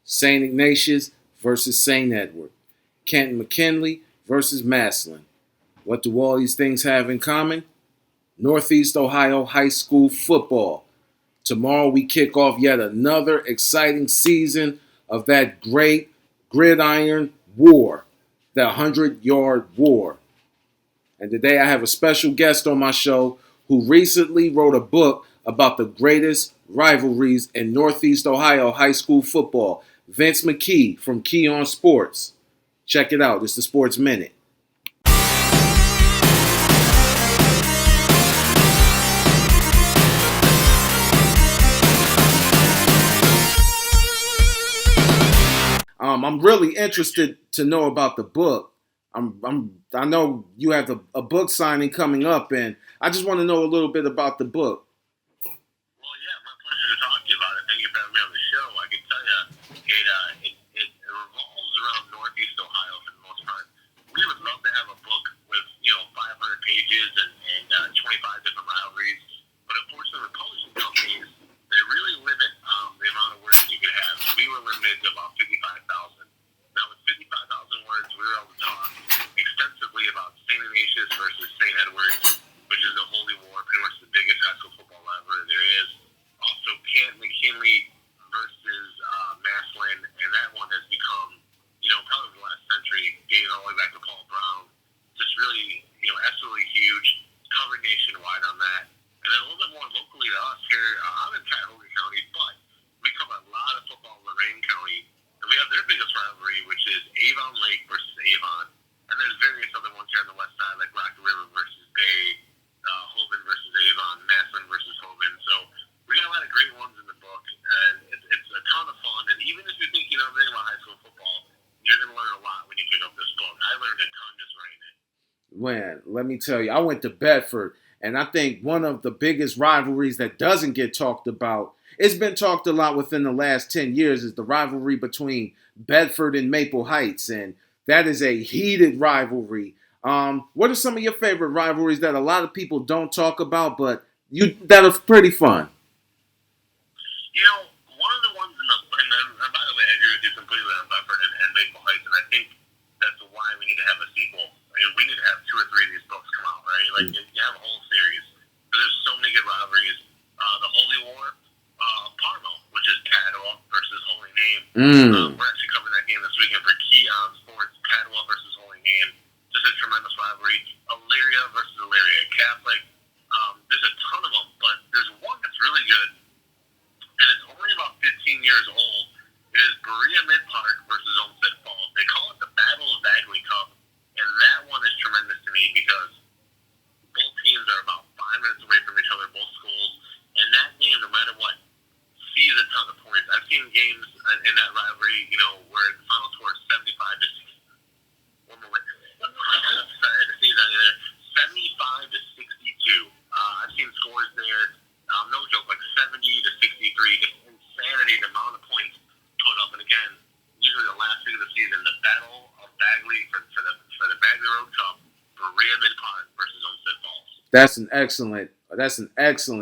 St. Ignatius versus St. Edward, Canton McKinley versus Massillon. What do all these things have in common? Northeast Ohio high school football. Tomorrow we kick off yet another exciting season of that great gridiron war, the 100-yard war. And today I have a special guest on my show who recently wrote a book about the greatest rivalries in Northeast Ohio high school football. Vince McKee from Key on Sports. Check it out. It's the Sports Minute. I'm really interested to know about the book. I know you have a book signing coming up, and I just want to know a little bit about the book. Well, yeah, my pleasure to talk to you about it. Thank you for having me on the show. I can tell you, it revolves around Northeast Ohio for the most part. We would love to have a book with 500 pages and 25 different rivalries, but unfortunately, the publishing companies they really limit the amount of words you could have. So we were limited to about 55,000. Now, with 55,000 words, we were able to talk extensively about St. Ignatius versus St. Edwards, which is the Holy War, pretty much the biggest high school football rivalry there is. Also, Canton McKinley versus Massillon, and that one has become, probably the last century, dating all the way back to Paul Brown. Just really, absolutely huge, covered nationwide on that. And then a little bit more locally to us here, I'm in Cuyahoga County, but we cover a lot of football in Lorain County. And we have their biggest rivalry, which is Avon Lake versus Avon. And there's various other ones here on the west side, like Rock River versus Bay, Hoban versus Avon, Massillon versus Hoban. So we got a lot of great ones in the book, and it's a ton of fun. And even if you think you know anything about high school football, you're going to learn a lot when you pick up this book. I learned a ton just writing it. Man, let me tell you, I went to Bedford, and I think one of the biggest rivalries that doesn't get talked about, it's been talked a lot within the last 10 years, is the rivalry between Bedford and Maple Heights, and that is a heated rivalry. What are some of your favorite rivalries that a lot of people don't talk about, but that are pretty fun? One of the ones and by the way, I agree with you completely on Bedford and Maple Heights, and I think that's why we need to have a sequel. We need to have 2 or 3 of these books come out, right? Like, you have a whole series. There's so many good rivalries. The Holy War, Parmo, which is Padua versus Holy Name. We're actually covering that game this weekend for Key on Sports. Padua versus Holy Name. Just a tremendous rivalry. Elyria versus Elyria Catholic. There's a ton of them, but there's one that's really good, and it's only about 15 years old. It is Berea Mid Park versus Olmsted Falls. They call it the Battle of Bagley Cup, and that one is tremendous to me because both teams are about 5 minutes away from each other, both schools, and that game, no matter what, sees a ton of points. I've seen games in that rivalry, where the final score is 75 to 60. One more. Sorry, I had to sneeze on you there. 75 to 62. I've seen scores there. No joke, like 70 to 63. Just insanity, the amount of points put up. And again, usually the last week of the season, the Battle of Bagley for the Bagley Road Cup, Berea Mid Park versus Olmsted Falls.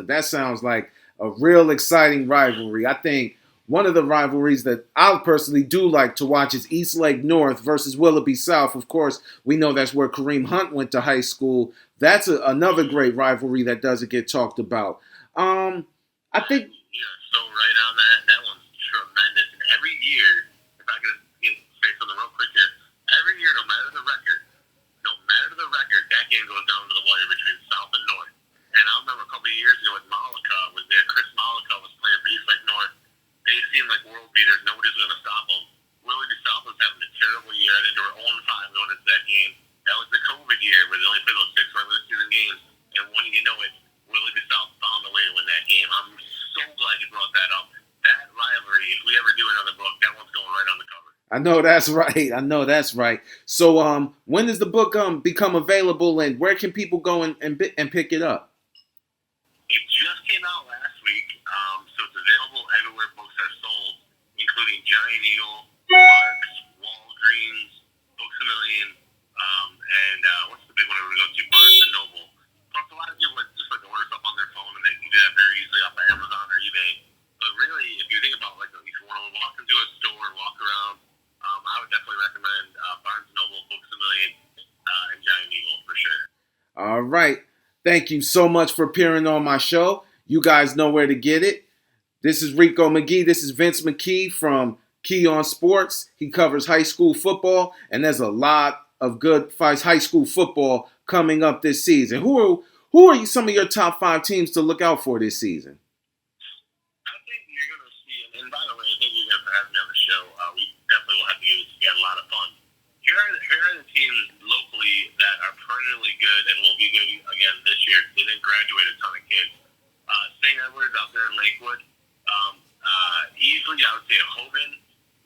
That sounds like a real exciting rivalry. I think one of the rivalries that I personally do like to watch is East Lake North versus Willoughby South. Of course, we know that's where Kareem Hunt went to high school. That's another great rivalry that doesn't get talked about. I think you're so right on that. That one's tremendous. And every year, if I could say something real quick here, every year, no matter the record, that game goes down to the wire between South and North. And I remember a couple of years ago when Malika was there, Chris Malika was playing for East Lake North. They seemed like world beaters. Nobody's going to stop them. Willoughby South was having a terrible year. I think they were 0-5 going into that game. That was the COVID year where they only played those 6 regular season games. And when you know it, Willoughby South found a way to win that game. I'm so glad you brought that up. That rivalry, if we ever do another book, that one's going right on the cover. I know that's right. So, when does the book become available, and where can people go and pick it up? It just came out last week, so it's available everywhere books are sold, including Giant Eagle, Marks, Walgreens, Books A Million, and what's the big one we go to? Barnes and Noble. Plus, a lot of people just like to order stuff on their phone, and they can do that very easily off of Amazon or eBay. But really, if you think about if you want to walk into a store, right. Thank you so much for appearing on my show. You guys know where to get it. This is Rico McGee. This is Vince McKee from Key on Sports. He covers high school football, and there's a lot of good high school football coming up this season. Who are some of your top 5 teams to look out for this season? I think you're going to see, and by the way, thank you guys for having me on the show. We definitely will have to use. We had a lot of fun. Here are the teams locally that are perennially good and will be good again this year. They didn't graduate a ton of kids. St. Edward's out there in Lakewood. Easily, I would say Hogan,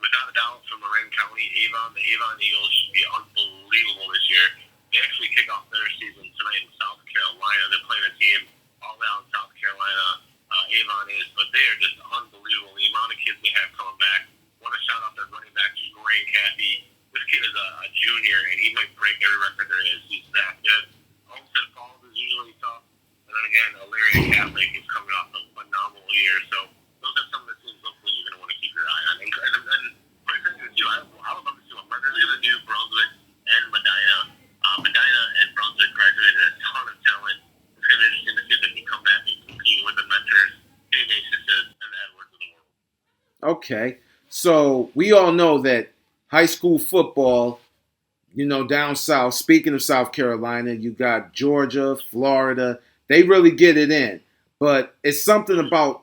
without a doubt, from Marin County. Avon, the Avon Eagles should be unbelievable this year. They actually kick off their season tonight in South Carolina. They're playing a team all out in South Carolina. Avon is, but they are just unbelievable. The amount of kids they have coming back. Want to shout out their running back, Scoring Kathy. This kid is a junior, and he might break every record there is. He's that good. Homestead Falls is usually tough. And then again, Elyria Catholic is coming off a phenomenal year. So those are some of the teams locally you're going to want to keep your eye on. And quite frankly, too, I would love to see what Murder's going to do, Brunswick and Medina. Medina and Brunswick graduated a ton of talent. It's going to be interesting to see if they can come back and compete with the Mentors, the Ignatiuses, and the Edwards of the world. Okay. So we all know that high school football, down south, speaking of South Carolina, you got Georgia, Florida. They really get it in. But it's something about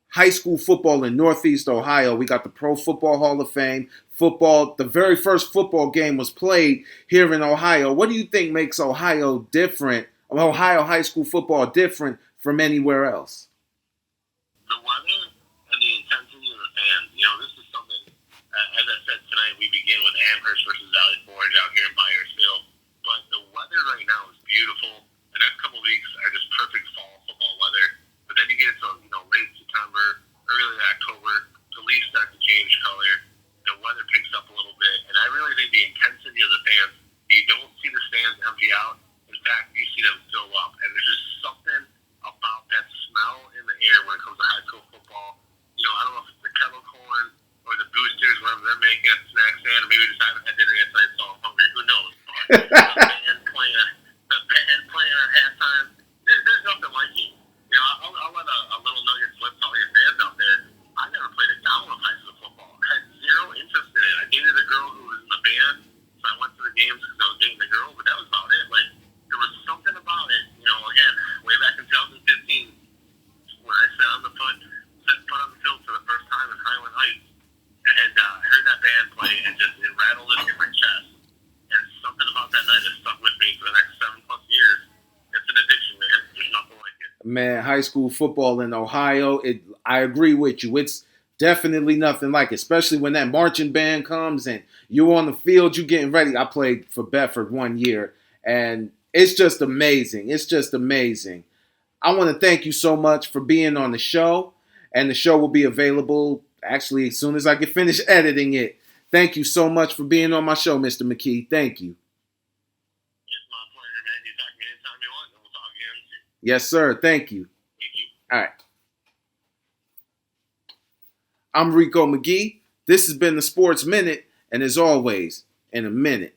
high school football in Northeast Ohio. We got the Pro Football Hall of Fame. Football, the very first football game was played here in Ohio. What do you think makes Ohio high school football different from anywhere else? The weather and the intensity of the fans. This is something, as I said tonight, we begin with Amherst versus Valley Forge out here in Byersfield. But the weather right now is beautiful. The next couple of weeks are just perfect fall football weather. But then you get into late September, early October, the leaves start to change color. The weather picks up a little bit, and I really think the intensity of the fans. You don't see the stands empty out. In fact, you see them fill up, and there's just something about that smell in the air when it comes to high school football. I don't know if it's the kettle corn or the boosters, wherever they're making at the snack stand, or maybe just haven't had dinner yet tonight, so I'm hungry. Who knows? But the band playing at halftime. There's nothing like it. I'll let a little nugget slip to all your fans out there. I never played a down of high school football. I had zero interest in it. I dated a girl who was in the band, so I went to the games because I was dating the girl, but that was about it. Like, there was something about it, again, way back in 2015, when I set foot on the field for the first time in Highland Heights, and heard that band play, and just it rattled in my chest. And something about that night has stuck with me for the next 7+ years. It's an addiction, man. There's nothing like it. Man, high school football in Ohio, I agree with you. It's definitely nothing like it, especially when that marching band comes and you're on the field, you're getting ready. I played for Bedford 1 year, and it's just amazing. It's just amazing. I want to thank you so much for being on the show, and the show will be available actually as soon as I get finished editing it. Thank you so much for being on my show, Mr. McKee. Thank you. It's my pleasure, man. You talk to me anytime you want, and we'll talk again soon. Yes, sir. Thank you. Thank you. All right. I'm Rico McGee. This has been the Sports Minute, and as always, in a minute.